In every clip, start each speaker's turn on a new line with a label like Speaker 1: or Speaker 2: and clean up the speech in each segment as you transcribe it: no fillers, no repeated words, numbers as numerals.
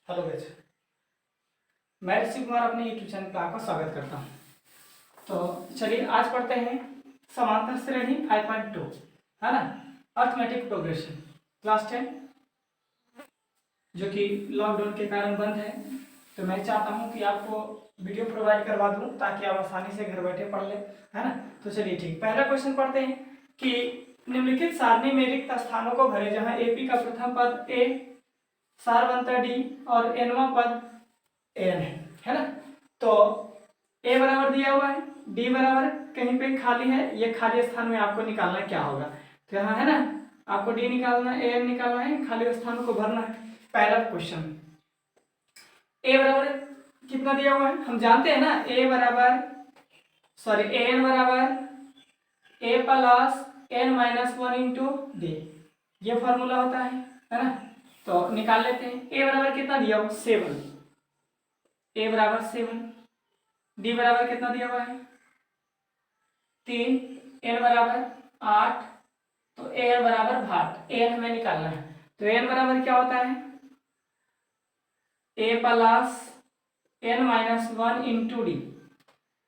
Speaker 1: Hello guys, मैं ऋषि कुमार अपने YouTube channel पर आपका स्वागत करता हूं। तो चलिए आज पढ़ते हैं समांतर श्रेणी 5.2, है ना, अर्थमेटिक प्रोग्रेशन क्लास 10, जो कि लॉकडाउन के कारण बंद है। तो मैं चाहता हूं कि आपको वीडियो प्रोवाइड करवा दूं ताकि आप आसानी से घर बैठे पढ़ लें, है ना। तो चलिए ठीक, पहला क्वेश्चन पढ़ते हैं कि निम्नलिखित सारणी में रिक्त स्थानों को भरे जहाँ एपी का प्रथम पद ए, सारवंतर डी और एनवा पद एन है ना। तो ए बराबर दिया हुआ है, डी बराबर कहीं पे खाली है, ये खाली स्थान में आपको निकालना क्या होगा। तो यहाँ है ना, आपको डी निकालना है, एन निकालना है, खाली स्थानों को भरना है। पहला क्वेश्चन, ए बराबर कितना दिया हुआ है हम जानते हैं ना, ए बराबर एन बराबर a plus n minus one into d, ये फॉर्मूला होता है ना। तो निकाल लेते हैं। ए बराबर कितना दिया हुआ 7, ए बराबर 7, डी बराबर कितना दिया हुआ है 3, एन बराबर 8, तो एन बराबर 8, एन हमें निकालना है। तो एन बराबर क्या होता है a plus n minus one into d,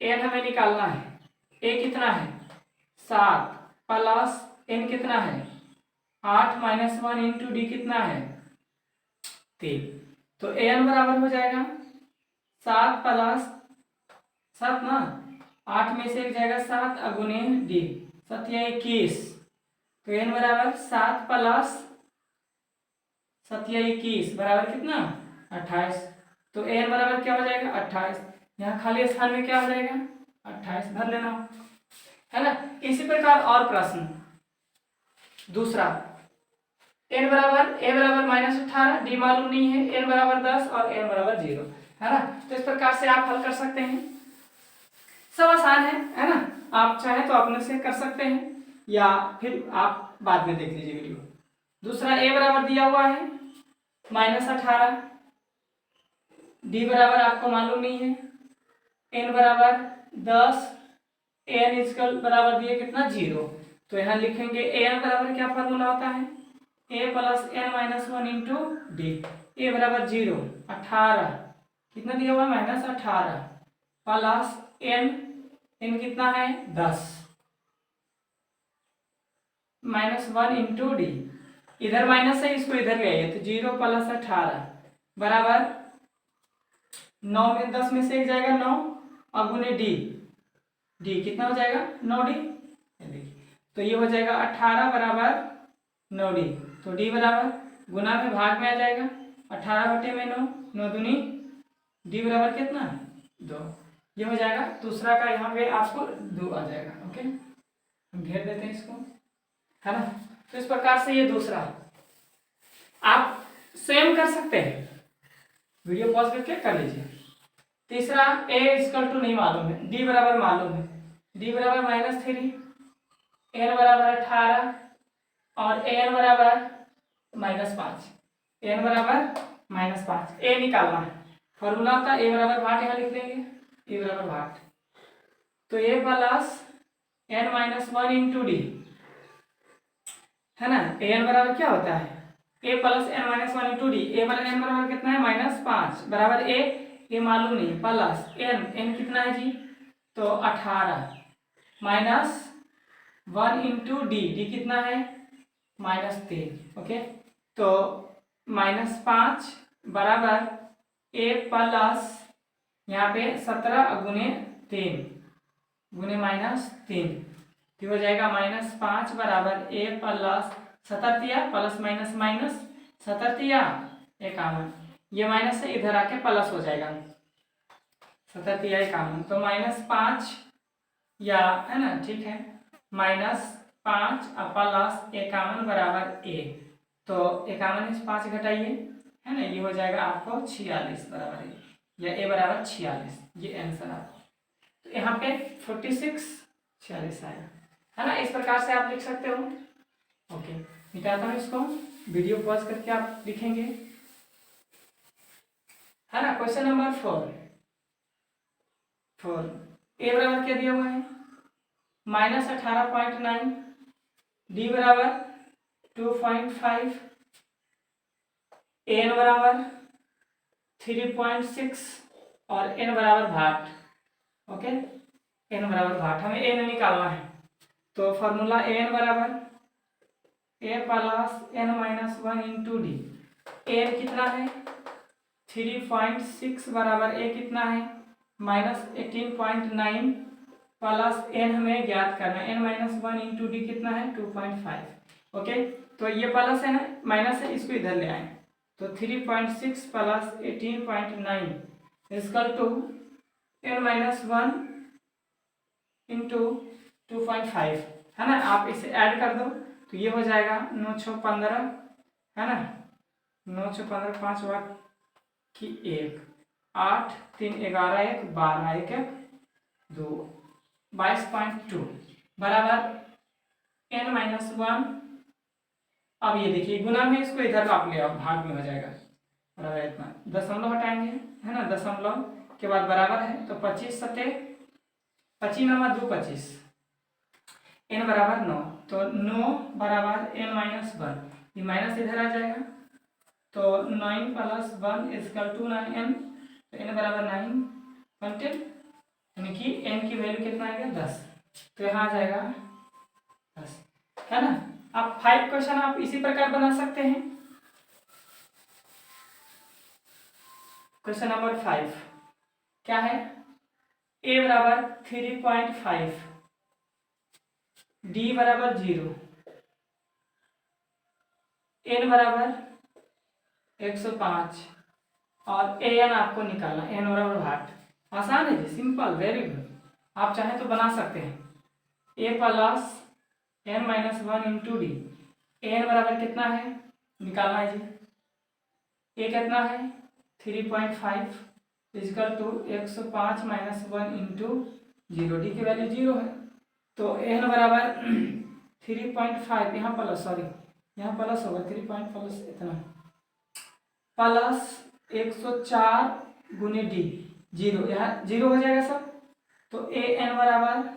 Speaker 1: n हमें निकालना है। ए कितना है 7 प्लस एन कितना है 8 माइनस वन इंटू डी कितना है 3। तो एन बराबर हो जाएगा 7 प्लस 7 ना, 8 में से एक जाएगा 7 अगुने डी, 7 या 21। तो एन बराबर 7 प्लस 7 या 21 बराबर कितना 28। तो एन बराबर क्या हो जाएगा 28। यहाँ खाली स्थान में क्या हो जाएगा 28, भर लेना है ना। इसी प्रकार और प्रश्न दूसरा, एन बराबर ए बराबर -18, डी मालूम नहीं है, एन बराबर 10 और एन बराबर 0, है ना। तो इस प्रकार से आप हल कर सकते हैं, सब आसान है ना। आप चाहे तो अपने से कर सकते हैं या फिर आप बाद में देख लीजिए वीडियो। दूसरा, ए बराबर दिया हुआ है -18, डी बराबर आपको मालूम नहीं है, एन बराबर 10, एन इजकल बराबर दिए कितना 0। तो यहाँ लिखेंगे एन बराबर क्या फॉर्मूला होता है a plus n minus one into d. A बराबर 0, 18 कितना दिया हुआ है -18 प्लस एन कितना है 10 -1 इंटू डी, इधर माइनस है इसको इधर ले आइए, तो 0 प्लस 18 बराबर 9 में 10 में से एक जाएगा 9 अगुने डी, डी कितना हो जाएगा 9 डी, तो ये हो जाएगा 18 बराबर 9 डी। तो डी बराबर गुना में भाग में आ जाएगा 18 बटे में 9, 9 दूनी, डी बराबर कितना 2, ये हो जाएगा। दूसरा का यहाँ पे आपको 2 आ जाएगा। ओके, हम घेर देते हैं इसको, है ना। तो इस प्रकार से ये दूसरा आप सेम कर सकते हैं, वीडियो पॉज करके कर लीजिए। तीसरा, ए इक्वल टू नहीं मालूम है, डी बराबर मालूम है, डी बराबर -3, एन बराबर 18 और एन बराबर -5, एन बराबर -5, ए निकालना है। फॉर्मूला का ए बराबर भाट यहाँ लिख देंगे, ए बराबर भाट, तो a plus n minus one into d, है ना। एन बराबर क्या होता है a plus n minus one into d, a बराबर एन बराबर कितना है -5 बराबर ए मालूम नहीं, प्लस एन कितना है जी तो 18 माइनस 1 इंटू डी, डी कितना है -3। ओके, तो -5 बराबर ए प्लस यहाँ पे 17 गुने 3 गुने -3, तो हो जाएगा -5 बराबर a plus 17 plus minus minus 17 51, ये माइनस से इधर आके प्लस हो जाएगा 17 51, तो -5 या है ना, ठीक है, -5 प्लस 51 बराबर ए, तो 51 से 5 घटाइए, है ना, ये हो जाएगा आपको 46 बराबर ए, या ए बराबर 46, ये आंसर आपको। तो यहाँ पे 46 46 आएगा, है ना। इस प्रकार से आप लिख सकते हो। ओके, निकालता हूँ इसको, वीडियो पॉज करके आप लिखेंगे, है ना। क्वेश्चन नंबर 4, ए बराबर क्या दिया हुआ है -18.9, डी बराबर 2.5, एन बराबर 3.6 और n बराबर भाट। ओके, n बराबर भाट, हमें n निकालना है। तो फॉर्मूला an बराबर a plus n minus 1 into D. an कितना है 3.6 बराबर a कितना है माइनस 18.9 प्लस n हमें ज्ञात करना है, n माइनस 1 इंटू डी कितना है 2.5। ओके, तो ये प्लस है ना माइनस है, इसको इधर ले आए। तो 3.6 plus 18.9 equal to n minus 1 into 2.5 है ना। आप इसे ऐड कर दो तो ये हो जाएगा 9 6 15 है ना, 9 6 15 5 वाट की 1 8 3 11 1 12 1 1 2 22.2 बराबर n माइनस 1। अब ये देखिए गुना में, इसको इधर आप ले आओ, भाग में हो जाएगा बराबर इतना, दशमलव हटाएंगे है ना, दशमलव के बाद बराबर है तो 25 सत्ते 25 नंबर 2 25, n बराबर 9, तो 9 बराबर n माइनस 1, ये माइनस इधर आ जाएगा तो 9 प्लस 1 इजकल टू 9n, तो n बराबर 9 कंटेंट, यानी कि n की वैल्यू कितना आएगा 10, तो यहाँ आ जाएगा 10 है ना। आप 5 क्वेश्चन आप इसी प्रकार बना सकते हैं। क्वेश्चन नंबर 5 क्या है, a बराबर 3.5, d बराबर 0, n बराबर 105 और an आपको निकालना, n बराबर भाट। आसान है जी, सिंपल, वेरी गुड। आप चाहें तो बना सकते हैं। a plus n minus 1 into D, n बराबर कितना है निकालना है जी, a कितना है 3.5 equal to 105 minus 1 into 0, D की वैल्यू 0 है, तो n बराबर 3.5, यहाँ प्लस, सॉरी यहाँ प्लस होगा 3 पॉइंट प्लस इतना प्लस 104 गुने डी 0, यहाँ 0 हो जाएगा सब, तो ए एन बराबर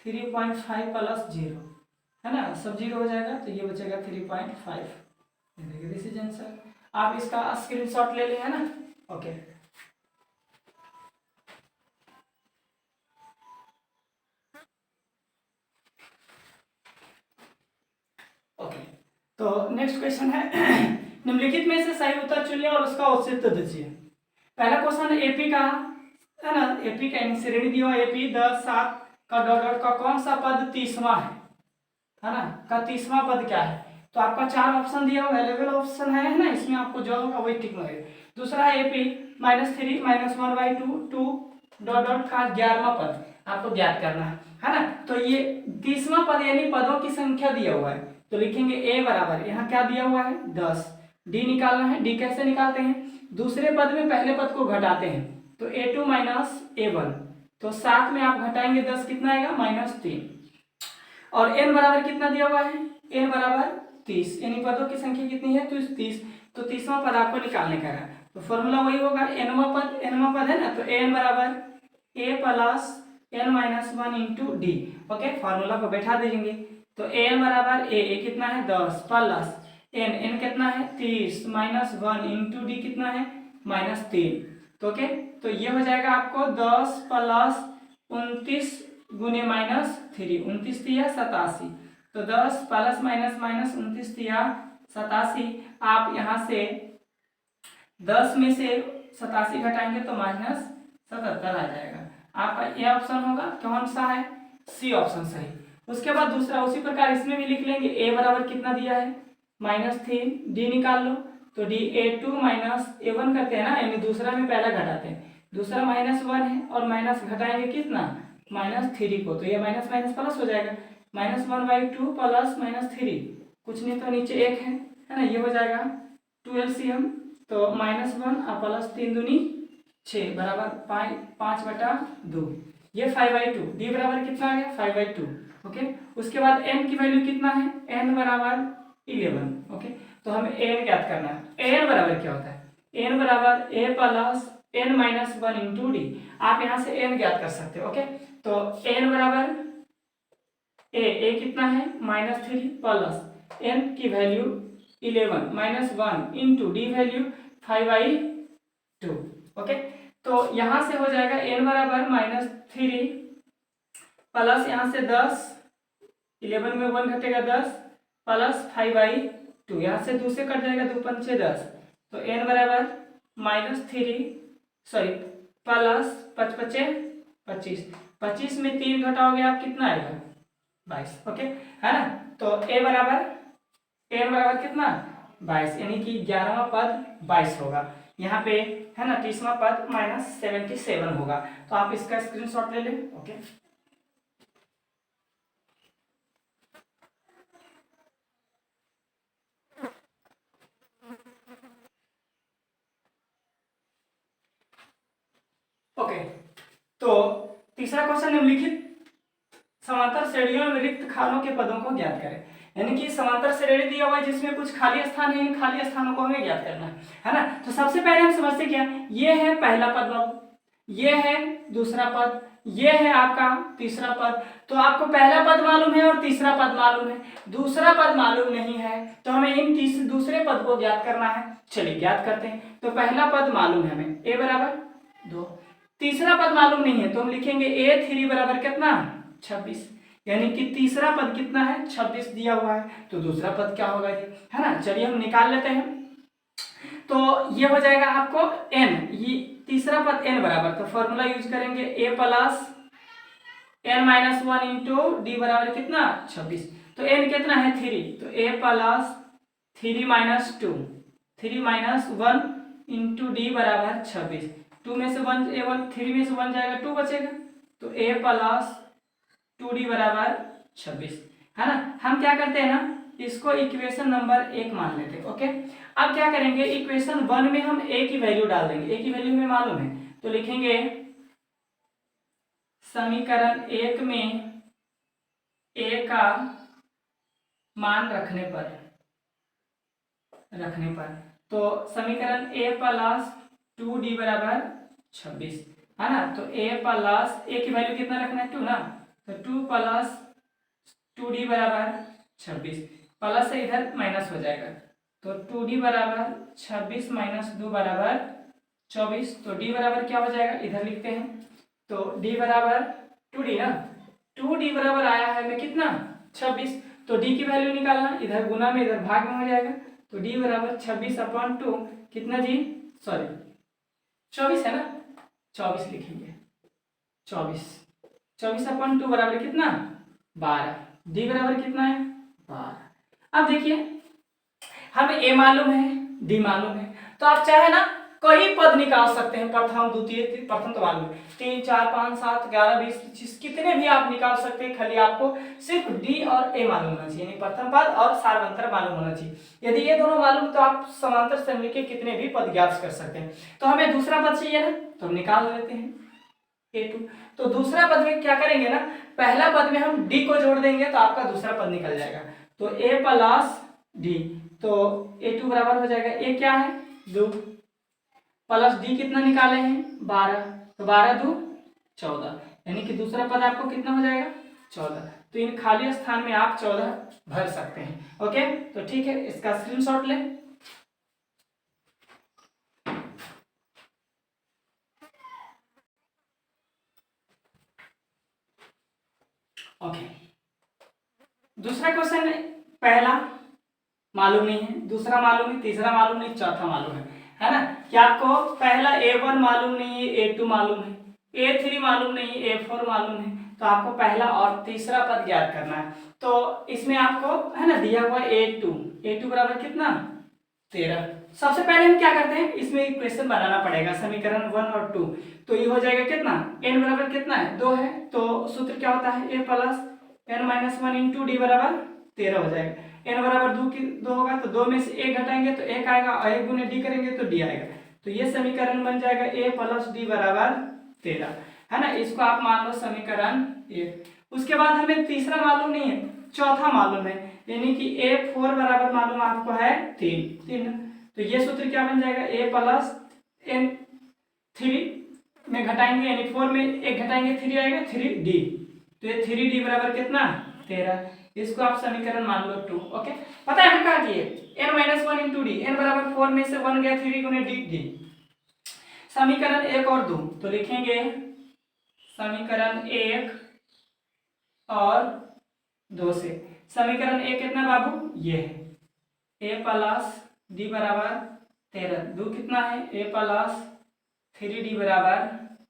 Speaker 1: 3.5 प्लस 0 है ना, सब 0 हो जाएगा तो ये बचेगा 3.5। This is answer. आप इसका स्क्रीनशॉट ले लें है ना। ओके, ओके, तो नेक्स्ट क्वेश्चन है निम्नलिखित में से सही उत्तर चुनिए और उसका औचित्य दीजिए। पहला क्वेश्चन है एपी का है ना, एपी का श्रेणी दिया एपी 10 7 का डॉट डॉट का कौन सा पद 30वां है ना, का 30वां पद क्या है। तो आपका 4 ऑप्शन दिया हुआ अवेलेबल ऑप्शन है ना, इसमें आपको जो होगा वही टिक मारेगा। दूसरा है एपी -3 -1/2 2 डॉट डॉट का 11वां पद आपको ज्ञात करना है ना। तो ये 30वां पद यानी पदों की संख्या दिया हुआ है, तो लिखेंगे ए बराबर, यहाँ क्या दिया हुआ है 10, डी निकालना है। डी कैसे निकालते हैं, दूसरे पद में पहले पद को घटाते हैं, तो a2 माइनस a1, तो 7 में आप घटाएंगे 10 कितना आएगा -3, और n बराबर कितना दिया हुआ है, n बराबर 30, यानी पदों की संख्या कितनी है तो 30, तो 30वां पद आपको निकालने का है। तो फॉर्मूला वही होगा, nवां पद है ना, तो n बराबर a plus n minus 1 into D. Okay, formula को बैठा दीजिए, तो n बराबर a कितना है 10 प्लस n कितना है 30 -1 इंटू डी कितना है -3, तो ओके, तो ये हो जाएगा आपको 10 प्लस 29 गुने -3, 29 तिया 87, तो 10 प्लस माइनस माइनस 29 तिया 87, आप यहाँ से 10 में से 87 घटाएंगे तो -77 आ जाएगा। आपका ये ऑप्शन होगा, कौन सा है सी ऑप्शन सही। उसके बाद दूसरा उसी प्रकार इसमें भी लिख लेंगे, a बराबर कितना दिया है -3, डी निकाल लो, तो डी a2 माइनस a1 करते हैं ना, यानी दूसरा में पहला घटाते हैं, दूसरा -1 है और माइनस घटाएंगे कितना -3 को, तो ये माइनस माइनस प्लस हो जाएगा, -1/2 प्लस -3, कुछ नहीं तो नीचे 1 है ना, ये हो जाएगा 2 LCM, तो -1 और प्लस 3 दूनी 6 बराबर 5/2, ये 5/2, डी बराबर कितना आ गया 5/2। ओके, उसके बाद n की वैल्यू कितना है, n बराबर 11। ओके, तो हमें n ज्ञात करना है। n बराबर क्या होता है, n बराबर a plus n minus 1 into D, आप यहाँ से n ज्ञात कर सकते हो। ओके, तो n बराबर a कितना है -3 प्लस n की value 11 -1 into D value 5/2 2। Okay, तो यहाँ से हो जाएगा n बराबर -3 प्लस यहाँ से 10, 11 में 1 घटेगा 10 प्लस 5/2, यहाँ से 2 से कट जाएगा, 2 पंचे 10, तो n बराबर -3 सॉरी प्लस 5 पचे 25, 25 में 3 घटाओगे आप कितना आएगा 22। ओके है ना, तो n बराबर कितना 22, यानी कि 11वां पद 22 होगा। यहाँ पे है ना 30वां पद -77 होगा। तो आप इसका स्क्रीनशॉट ले लें। ओके, ओके, तो तीसरा क्वेश्चन निम्नलिखित समांतर श्रेणियों में रिक्त खानों के पदों को ज्ञात करें। यानी कि समांतर श्रेणी दिया हुआ है जिसमें कुछ खाली स्थान है, इन खाली स्थानों को हमें ज्ञात करना है ना। तो सबसे पहले हम समझते क्या, ये है पहला पद बाबू, ये है दूसरा पद, ये है आपका तीसरा पद। तो आपको पहला पद मालूम है और तीसरा पद मालूम है, दूसरा पद मालूम नहीं है, तो हमें इन दूसरे पद को ज्ञात करना है। चलिए ज्ञात करते हैं। तो पहला पद मालूम है हमें a बराबर 2, तीसरा पद मालूम नहीं है तो हम लिखेंगे a3 बराबर कितना 26, यानी कि तीसरा पद कितना है 26 दिया हुआ है, तो दूसरा पद क्या होगा जी, है ना। चलिए हम निकाल लेते हैं। तो ये हो जाएगा आपको n, ये तीसरा पद n बराबर, तो फॉर्मूला यूज करेंगे a plus n-1 into D बराबर कितना 26, तो n कितना है 3, तो a प्लस 3 - 2 3 - 1 इंटू डी बराबर 26, 2 में से 1 a1 3 में से 1 जाएगा 2 बचेगा, तो a प्लस 2d बराबर 26, है ना। हम क्या करते हैं ना, इसको इक्वेशन नंबर 1 मान लेते हैं। ओके, अब क्या करेंगे, इक्वेशन 1 में हम a की वैल्यू डाल देंगे, a की वैल्यू हमें मालूम है, तो लिखेंगे समीकरण 1 में a का मान रखने पर तो समीकरण a प्लस 2d बराबर 26, है ना। तो a प्लस a की वैल्यू कितना रखना है 2 ना, तो 2 प्लस 2d बराबर 26, प्लस से इधर माइनस हो जाएगा, तो 2d बराबर 26 - 2 बराबर 24, तो d बराबर क्या हो जाएगा इधर लिखते हैं, तो d बराबर 2d ना, 2d बराबर आया है हमें कितना 26, तो d की वैल्यू निकालना, इधर गुना में इधर भाग में हो जाएगा, तो d बराबर 26/2 कितना जी, सॉरी 24 है ना, 24 लिखेंगे, 24/2 बराबर कितना 12, डी बराबर कितना है 12। अब देखिए हमें a मालूम है, d मालूम है, तो आप चाहे ना कोई पद निकाल सकते हैं, प्रथम द्वितीय, प्रथम तो मालूम है 3 4 5 7 11 20 25 कितने भी आप निकाल सकते हैं, खाली आपको सिर्फ d और a मालूम होना चाहिए, यानी प्रथम पद और सार्वंतर मालूम होना चाहिए। यदि ये दोनों मालूम तो आप समांतर श्रेणी के कितने भी पद ज्ञात कर सकते हैं। तो हमें दूसरा पद चाहिए ना, तो हम निकाल लेते हैं a2। तो दूसरा पद में क्या करेंगे ना, पहला पद में हम d को जोड़ देंगे तो आपका दूसरा पद निकल जाएगा, तो a प्लस d, तो a2 बराबर हो जाएगा, a क्या है 2 प्लस d कितना निकाले हैं 12, तो 12 2 14, यानी कि दूसरा पद आपको कितना हो जाएगा 14। तो इन खाली स्थान में आप 14 भर सकते हैं। ओके, तो ठीक है, इसका स्क्रीनशॉट लें। ओके, दूसरा क्वेश्चन, पहला मालूम नहीं है, दूसरा मालूम है, तीसरा मालूम नहीं, चौथा मालूम है ना। कि आपको पहला a1 मालूम नहीं है, a2 मालूम है, a3 मालूम नहीं है, a4 मालूम है, तो आपको पहला और तीसरा पद ज्ञात करना है। तो इसमें आपको है ना दिया हुआ a2 बराबर कितना 13। सबसे पहले हम क्या करते हैं, इसमें इक्वेशन बनाना पड़ेगा, समीकरण 1 और 2, तो ये हो जाएगा कितना n बराबर कितना है 2 है, तो सूत्र क्या होता है a plus n-1 into D बराबर 13 हो जाएगा। n बराबर 2 होगा तो 2 में से 1 घटाएंगे तो 1 आएगा, और 1 गुने डी करेंगे तो डी आएगा, तो ये समीकरण बन जाएगा a प्लस डी बराबर 13, है ना। इसको आप मान लो समीकरण 1। उसके बाद हमें तीसरा मालूम नहीं है, चौथा मालूम है, यानी कि a4 बराबर मालूम आपको है 3, तो ये सूत्र क्या बन जाएगा a प्लस n3 में घटाएंगे, यानी 4 में 1 घटाएंगे 3 आएगा 3d, तो ये 3d बराबर कितना 13, इसको आप समीकरण मान लो 2। ओके, पता है ना कहा कि n-1 इंटू डी, n बराबर 4 में से 1 गया 3 गुने डी, समीकरण 1 और 2, तो लिखेंगे समीकरण 1 और 2 से। समीकरण 1 कितना बाबू, ये है a प्लस डी बराबर 13, 2 कितना है a प्लस 3d बराबर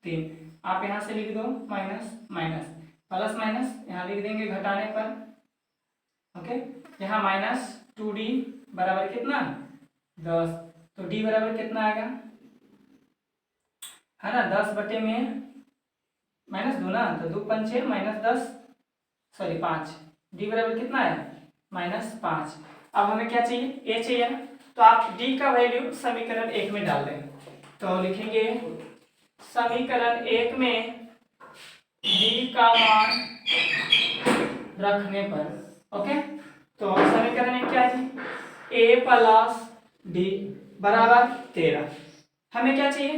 Speaker 1: 3। आप यहाँ से लिख दो माइनस माइनस, प्लस माइनस यहाँ लिख देंगे घटाने पर, ओके। यहाँ माइनस 2d बराबर कितना 10, तो d बराबर कितना आएगा, है ना, 10 बटे में माइनस 2 ना, तो 2 पंचे माइनस 10, सॉरी 5, d बराबर कितना है -5। अब हमें क्या चाहिए, a चाहिए ना, तो आप d का वैल्यू समीकरण 1 में डाल दें, तो लिखेंगे समीकरण 1 में d का मान रखने पर, ओके। तो समीकरण 1 क्या है, a प्लस d बराबर 13। हमें क्या चाहिए,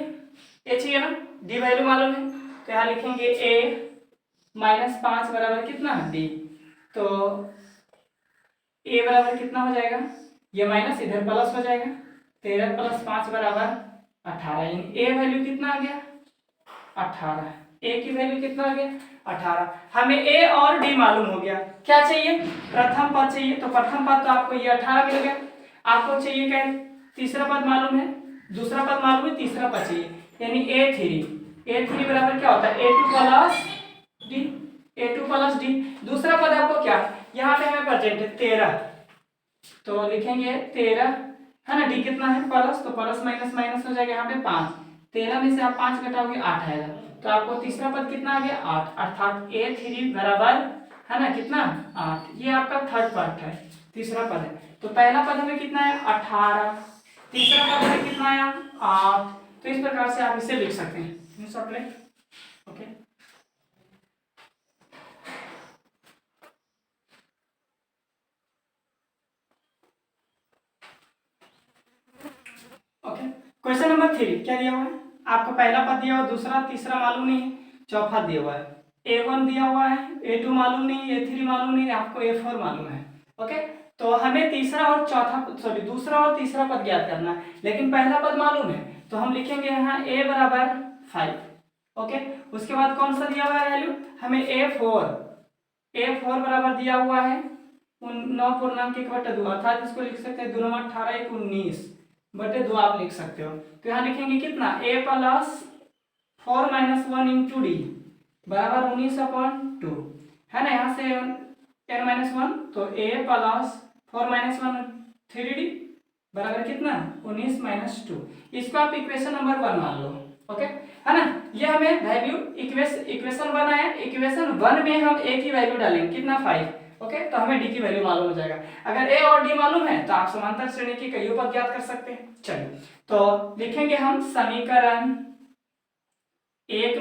Speaker 1: a चाहिए ना, d वैल्यू मालूम है, तो यहाँ लिखेंगे a -5 बराबर कितना d, तो a बराबर कितना हो जाएगा, ये माइनस इधर प्लस हो जाएगा, 13 + 5 बराबर 18, यानी a वैल्यू कितना आ गया 18, a की वैल्यू कितना आ गया 18। हमें a और d मालूम हो गया, क्या चाहिए, प्रथम पद चाहिए, तो प्रथम पद तो आपको ये 18 मिल गया। आपको चाहिए क्या, तीसरा पद मालूम है, दूसरा पद मालूम है, तीसरा पद चाहिए, यानी a3 बराबर क्या होता है a2 प्लस d। दूसरा पद आपको क्या, यहाँ पे हमें प्रेजेंट है 13, तो लिखेंगे 13, है ना, d कितना है प्लस, तो प्लस माइनस माइनस हो जाएगा, यहाँ पे 5, 13 में से आप 5 घटाओगे 8 आएगा, तो आपको तीसरा पद कितना आ गया 8, अर्थात a3 बराबर, है ना, कितना 8। ये आपका थर्ड पार्ट है, तीसरा पद है। तो पहला पद हमें कितना है 18, तीसरा पद हमें कितना आया 8। तो इस प्रकार से आप इसे लिख सकते हैं, ओके। ओके, क्वेश्चन नंबर 3 क्या दिया हुआ है, आपको पहला पद दिया हुआ, दूसरा तीसरा मालूम नहीं है, चौथा दिया हुआ है, a1 दिया हुआ है, a2 मालूम नहीं है, a3 मालूम नहीं है, आपको a4 मालूम है, ओके। तो हमें तीसरा और चौथा, सॉरी दूसरा और तीसरा पद ज्ञात करना है, लेकिन पहला पद मालूम है, तो हम लिखेंगे यहाँ a बराबर 5, ओके। उसके बाद कौन सा दिया हुआ है वैल्यू, हमें a4 बराबर दिया हुआ है 9.1/2, अर्थात इसको लिख सकते हैं 2 9 18 1 19 बटे 2 आप लिख सकते हो। तो यहाँ लिखेंगे कितना a प्लस 4 - 1 इंटू डी बराबर 19/2, है ना, यहाँ से n - 1, तो a प्लस 4 - 1 3d बराबर कितना 19 - 2। इसको आप इक्वेशन नंबर 1 मान लो, ओके, है ना। ये हमें वैल्यू इक्वेशन 1 आया, इक्वेशन 1 में हम a की वैल्यू डालेंगे कितना 5, ओके। तो हमें d की वैल्यू मालूम हो जाएगा। अगर a और d मालूम है तो आप समांतर श्रेणी की कईयों पद ज्ञात कर सकते हैं। चलिए, तो लिखेंगे हम समीकरण 1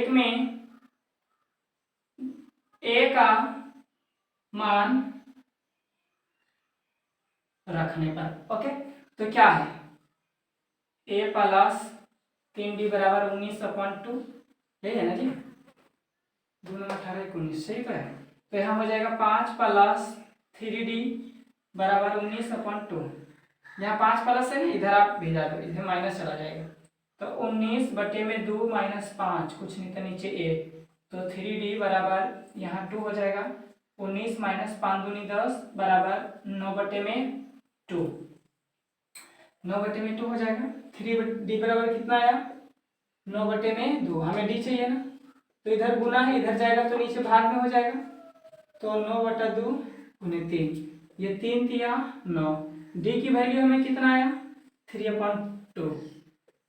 Speaker 1: में a का मान रखने पर, ओके। तो क्या है a प्लस 3d बराबर 19/2, यही है ना जी, 2 9 18 19, सही तो है। तो यहाँ हो जाएगा 5 प्लस 3d बराबर 19/2, यहाँ 5 प्लस है ना, इधर आप भेजा दो, इधर माइनस चला जाएगा, तो 19 बटे में 2 - 5, कुछ नहीं तो नीचे 1, तो 3d बराबर यहाँ 2 हो जाएगा, 19 - 5 दूनी 10 बराबर 9 बटे में 2, 9 बटे में 2 हो जाएगा। 3d बराबर कितना आया 9 बटे में 2, हमें d चाहिए ना, तो इधर गुना है, इधर जाएगा तो नीचे भाग में हो जाएगा, तो 9/2 × 3, ये 3 तिया 9, d की वैल्यू हमें कितना आया 3/2,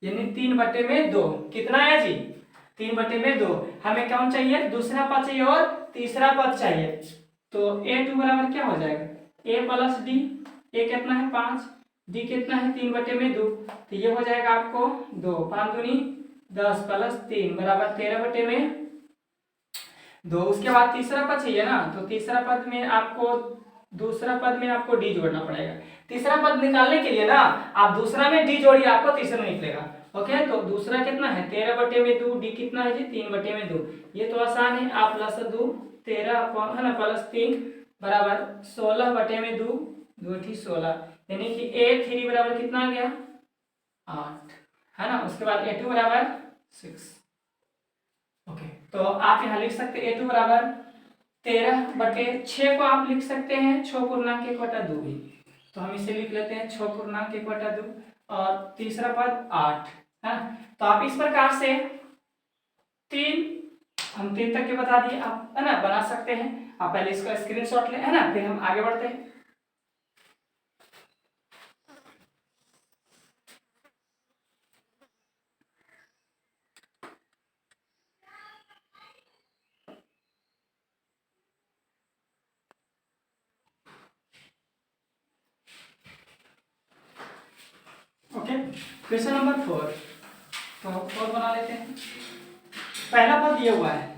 Speaker 1: यानी 3 बटे में 2, कितना आया जी 3 बटे में 2। हमें कौन चाहिए, दूसरा पद चाहिए और तीसरा पद चाहिए, तो a2 बराबर क्या हो जाएगा a प्लस d, a कितना है 5, d कितना है 3 बटे में 2, तो ये हो जाएगा आपको 2, 5 दूनी 10 प्लस 3 बराबर 13 बटे में 2। उसके बाद तीसरा पद चाहिए ना, तो तीसरा पद में आपको, दूसरा पद में आपको d जोड़ना पड़ेगा। तीसरा पद निकालने के लिए ना आप दूसरा में d जोड़िए, आपको तीसरा निकलेगा, ओके। तो दूसरा कितना है 13 बटे में 2, d कितना है जी 3 बटे में 2, ये तो आसान है, आप प्लस 2 13 है ना प्लस 3 बराबर 16 बटे में 2, 2 × 16, यानी कि a3 बराबर कितना आ गया 8, है ना। उसके बाद A2 बराबर 6। ओके, तो आप यहाँ लिख सकते हैं A2 बराबर 13/6 को आप लिख सकते हैं 6 पूर्णांक 1/2 भी। तो हम इसे लिख लेते हैं 6 पूर्णांक 1/2 और तीसरा पद 8 है। तो आप इस प्रकार से हम 3 तक के बता दिए, आप है ना बना सकते हैं। आप पहले इसका स्क्रीनशॉट ले, है ना, फिर हम आगे बढ़ते हैं। Okay, question number 4। तो 4 बना लेते हैं। पहला पद दिया हुआ है,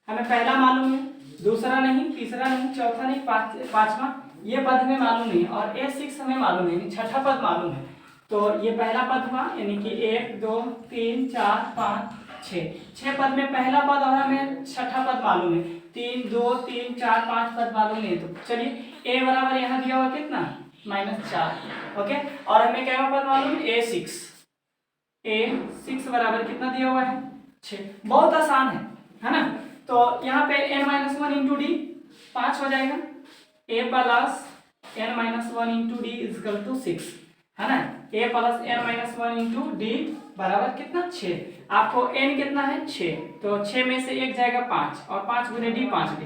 Speaker 1: हमें पहला मालूम है, दूसरा नहीं, तीसरा नहीं, चौथा नहीं, पांचवा ये पद हमें मालूम नहीं, और A6 हमें मालूम है, छठा पद मालूम है। तो ये पहला पद हुआ, यानी कि 1 2 3 4 5 6 पद में पहला पद और हमें छठा पद मालूम है। 3 2 3 4 5 पद मालूम नहीं। तो चलिए A बराबर यहाँ दिया हुआ कितना, -4। ओके, और हमें क्या पद मालूम है, A6 बराबर कितना दिया हुआ है, 6। बहुत आसान है ना। तो यहाँ पे n-1 इंटू डी 5 हो जाएगा। A plus n-1 into D equal to 6, है ना। A plus n-1 into D बराबर कितना, 6। आपको n कितना है, 6। तो 6 में से 1 जाएगा 5, और 5 गुने डी 5d।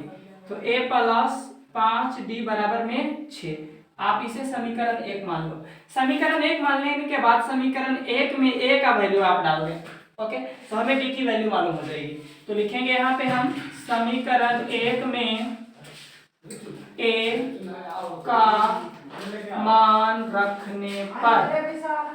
Speaker 1: तो A प्लस 5d बराबर में 6। आप इसे समीकरण 1 मान लो। समीकरण 1 मानने के बाद समीकरण 1 में A का वैल्यू आप डाल दें। ओके, तो हमें D की वैल्यू मालूम हो जाएगी। तो लिखेंगे यहाँ पे हम समीकरण 1 में A का मान रखने पर,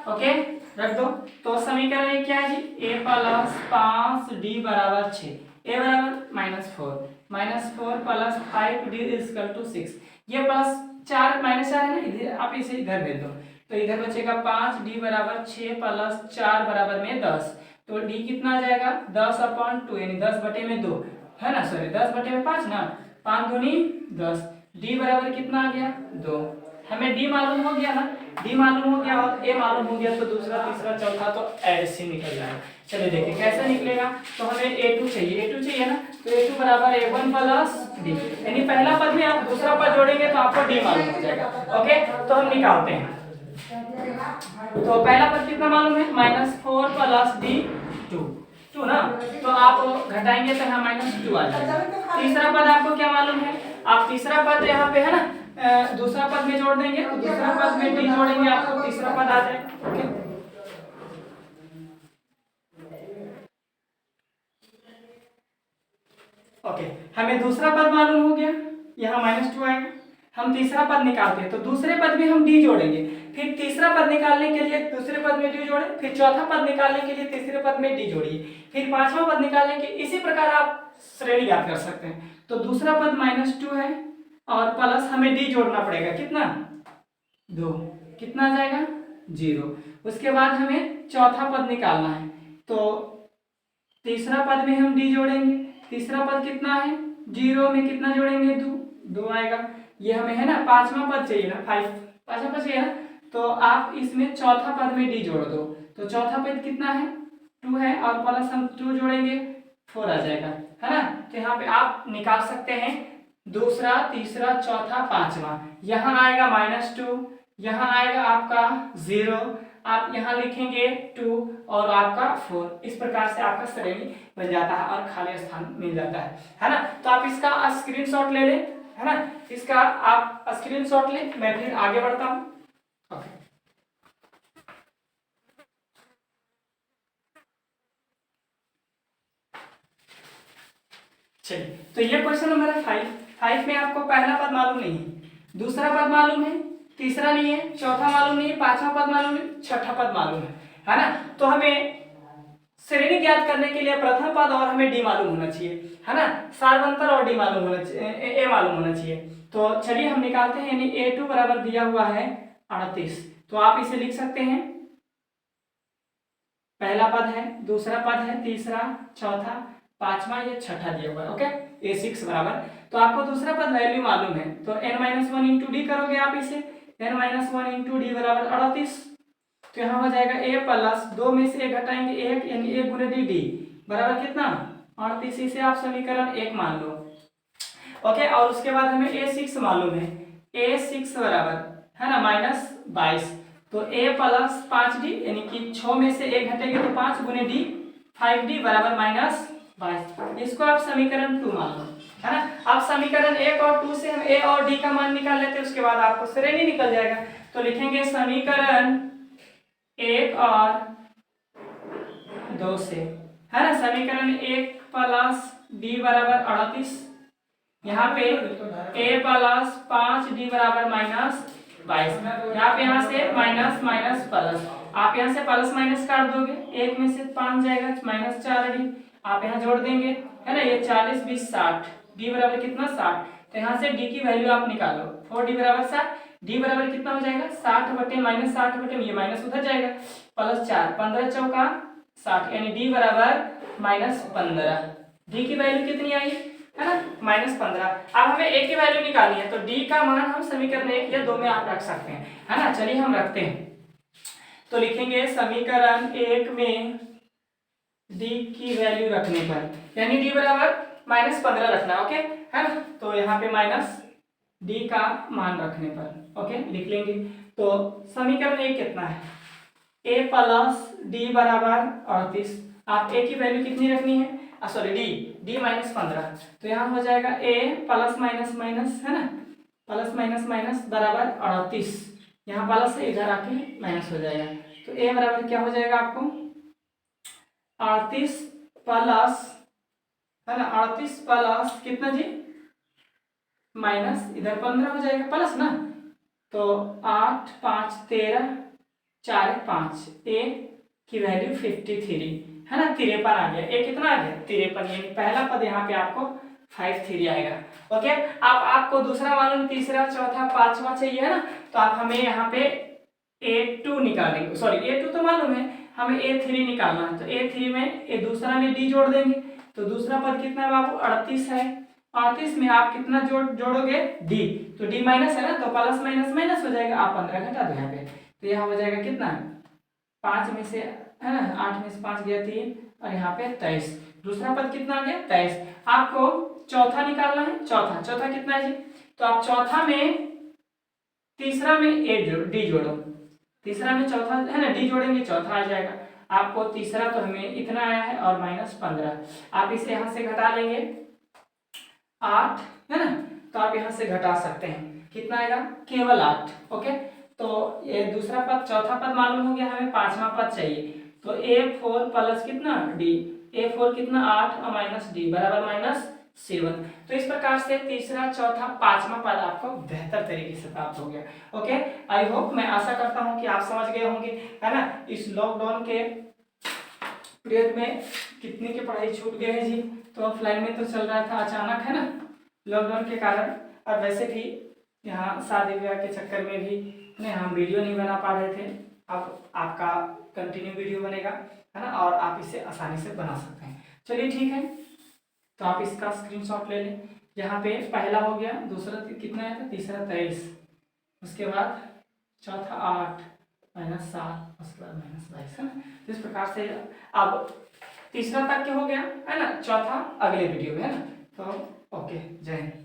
Speaker 1: ओके रख दो। तो समीकरण 1 क्या है जी, A प्लस 5d बराबर 6। A बराबर -4 प्लस 5d इजकल टू 6। ये प्लस 4 -4 है ना, इधर आप इसे इधर भेज दो। तो इधर बचेगा 5d बराबर 6 प्लस 4 बराबर में 10। तो d कितना आ जाएगा, 10/2, यानी 10/2 है ना, सॉरी 10/5 ना, 5 दूनी 10। d बराबर कितना आ गया, 2। हमें d मालूम हो गया ना, d मालूम हो गया और a मालूम हो गया, तो दूसरा तीसरा चौथा तो ऐसे निकल जाएगा। चलिए देखिए कैसे निकलेगा। तो हमें A2 चाहिए ना, तो A2 बराबर A1 प्लस d, यानी पहला पद में आप दूसरा पद जोड़ेंगे तो आपको d मालूम हो जाएगा। ओके, तो हम निकालते हैं। तो पहला पद कितना मालूम है, -4 प्लस d 2 ना, तो आप घटाएंगे तो यहाँ -2 आ जाएगा। तीसरा पद आपको क्या मालूम है, आप तीसरा पद यहाँ पे है ना दूसरा पद में जोड़ देंगे, तो दूसरा पद में d जोड़ेंगे, आपको तीसरा पद आ जाएगा। ओके, ओके, हमें दूसरा पद मालूम हो गया, यहाँ -2 आएगा। हम तीसरा पद निकालते हैं, तो दूसरे पद में हम d जोड़ेंगे, फिर तीसरा पद निकालने के लिए दूसरे पद में d जोड़े, फिर चौथा पद निकालने के लिए तीसरे पद में d जोड़िए, फिर पांचवा पद निकालने के, इसी प्रकार आप श्रेणी याद कर सकते हैं। तो दूसरा पद -2 है और प्लस हमें d जोड़ना पड़ेगा, कितना, 2, कितना आ जाएगा, 0। उसके बाद हमें चौथा पद निकालना है, तो तीसरा पद में हम d जोड़ेंगे। तीसरा पद कितना है, 0 में कितना जोड़ेंगे, 2 आएगा। ये हमें है ना पांचवा पद चाहिए ना, 5 पांचवा पद चाहिए ना, तो आप इसमें चौथा पद में d जोड़ दो। तो चौथा पद कितना है, 2 है, और प्लस हम 2 जोड़ेंगे 4 आ जाएगा, है ना। तो यहाँ पे आप निकाल सकते हैं दूसरा, तीसरा, चौथा, पांचवा। यहाँ आएगा -2, यहाँ आएगा आपका 0, आप यहाँ लिखेंगे 2 और आपका 4। इस प्रकार से आपका श्रेणी बन जाता है और खाली स्थान मिल जाता है ना। तो आप इसका स्क्रीनशॉट ले लें, है ना, इसका आप स्क्रीनशॉट लें, मैं फिर आगे बढ़ता हूँ। ओके, चलिए, तो ये क्वेश्चन नंबर है 5 में आपको पहला पद मालूम नहीं है, दूसरा पद मालूम है, तीसरा नहीं है, चौथा मालूम नहीं है, पांचवा पद मालूम है, छठा पद मालूम है ना। तो हमें श्रेणी ज्ञात करने के लिए प्रथम पद और हमें डी मालूम होना चाहिए, है ना, सार्वंतर और डी मालूम होना चाहिए, ए मालूम होना चाहिए। तो चलिए हम निकालते हैं, यानी A2 बराबर दिया हुआ है 38। तो आप इसे लिख सकते हैं, पहला पद है, दूसरा पद है, तीसरा, चौथा, पांचवा, ये छठा दिया हुआ है। ओके, A6 बराबर, तो आपको दूसरा पद वैल्यू मालूम है, तो n-1 इंटू डी करोगे आप इसे, n-1 इंटू डी बराबर 38। तो यहाँ हो जाएगा a प्लस 2 में से 1 घटाएंगे 1 यानी 1 गुने डी डी बराबर कितना 38। इसे आप समीकरण 1 मान लो। ओके, और उसके बाद हमें a6 मालूम है, a6 बराबर है ना -22। तो a प्लस 5d यानी कि 6 में से 1 घटेगा तो 5 गुने d 5d बराबर -22। इसको आप समीकरण 2 मान लो, है ना। अब समीकरण 1 और 2 से हम a और d का मान निकाल लेते हैं, उसके बाद आपको श्रेणी निकल जाएगा। तो लिखेंगे समीकरण 1 और 2 से, है ना। समीकरण 1 प्लस d बराबर 38, यहाँ पे a प्लस 5d बराबर -22। यहाँ से माइनस माइनस प्लस, आप यहाँ से प्लस माइनस काट दोगे, 1 में से 5 जाएगा -4d, आप यहाँ जोड़ देंगे, है ना। ये 40 20 60, d बराबर कितना 60। तो यहाँ से d की वैल्यू आप निकालो, 4d बराबर 60, d बराबर कितना हो जाएगा 60 बटे -60 बटे ये माइनस उधर जाएगा +4, 15 चौका 60 यानी d बराबर -15। d की वैल्यू कितनी आई है ना -15। अब हमें a की वैल्यू निकालनी है, तो d का मान हम समीकरण 1 या 2 में आप रख सकते हैं, है ना। चलिए हम रखते हैं, तो लिखेंगे समीकरण 1 में d की वैल्यू रखने पर, यानी d बराबर -15 रखना, ओके, है ना। तो यहाँ पे d का मान रखने पर, ओके, लिख लेंगे। तो समीकरण 1 कितना है, a प्लस d बराबर 38। आप a की वैल्यू कितनी रखनी है, सॉरी d -15। तो यहाँ हो जाएगा a प्लस माइनस माइनस, है ना, प्लस माइनस माइनस बराबर 38। यहाँ प्लस से इधर आके माइनस हो जाएगा, तो a बराबर क्या हो जाएगा आपको 38 प्लस, है ना, 38 प्लस कितना जी माइनस इधर 15 हो जाएगा प्लस ना। तो 8 5 13 4 5, a की वैल्यू 53, है ना, 53 आ गया। ए कितना आ गया 53, यानी पहला पद यहाँ पे आपको 53 आएगा। ओके, आपको दूसरा मालूम, तीसरा चौथा पांचवा चाहिए, है ना। तो आप हमें यहाँ पे a2 निकालेंगे, सॉरी a2 तो मालूम है, हमें a3 निकालना है। तो a3 में ए दूसरा में d जोड़ देंगे, तो दूसरा पद कितना है बाबू 38 है। 38 में आप कितना जोड़ोगे d, तो d माइनस है ना, तो प्लस माइनस माइनस हो जाएगा, आप 15 घटा दो यहाँ पे, तो यहाँ हो जाएगा कितना 5 में से, है ना, 8 में से 5 गया 3, और यहाँ पे 23। दूसरा पद कितना आ गया 23। आपको चौथा निकालना है, चौथा कितना है जी, तो आप चौथा में तीसरा में डी जोड़ो, तीसरा में चौथा, है ना, डी जोड़ेंगे चौथा आ जाएगा। आपको तीसरा तो हमें इतना आया है और -15, आप इसे यहाँ से घटा लेंगे 8, है ना, तो आप यहाँ से घटा सकते हैं, कितना आएगा केवल 8। ओके, तो ये दूसरा पद, चौथा पद मालूम हो गया, हमें पांचवा पद चाहिए। तो a4 प्लस कितना d, a4 कितना 8 और माइनस d बराबर -7। तो इस प्रकार से तीसरा चौथा पांचवा पद आपको बेहतर तरीके से प्राप्त हो गया। ओके, आई होप, मैं आशा करता हूं कि आप समझ गए होंगे, है ना। इस लॉकडाउन के पीरियड में कितने की पढ़ाई छूट गए हैं जी, तो ऑफलाइन में तो चल रहा था अचानक, है ना, लॉकडाउन के कारण। और वैसे भी यहाँ शादी ब्याह के चक्कर में भी नहीं, हम वीडियो नहीं बना पा रहे थे। अब आपका कंटिन्यू वीडियो बनेगा, है ना, और आप इसे आसानी से बना सकते हैं। चलिए ठीक है, तो आप इसका स्क्रीनशॉट ले लें। यहाँ पे पहला हो गया, दूसरा कितना है था, तीसरा 23, उसके बाद चौथा 8 -7, उसके बाद -22, है ना। इस प्रकार से अब तीसरा तक के हो गया, है ना, चौथा अगले वीडियो में, है ना। तो ओके, जय हिंद।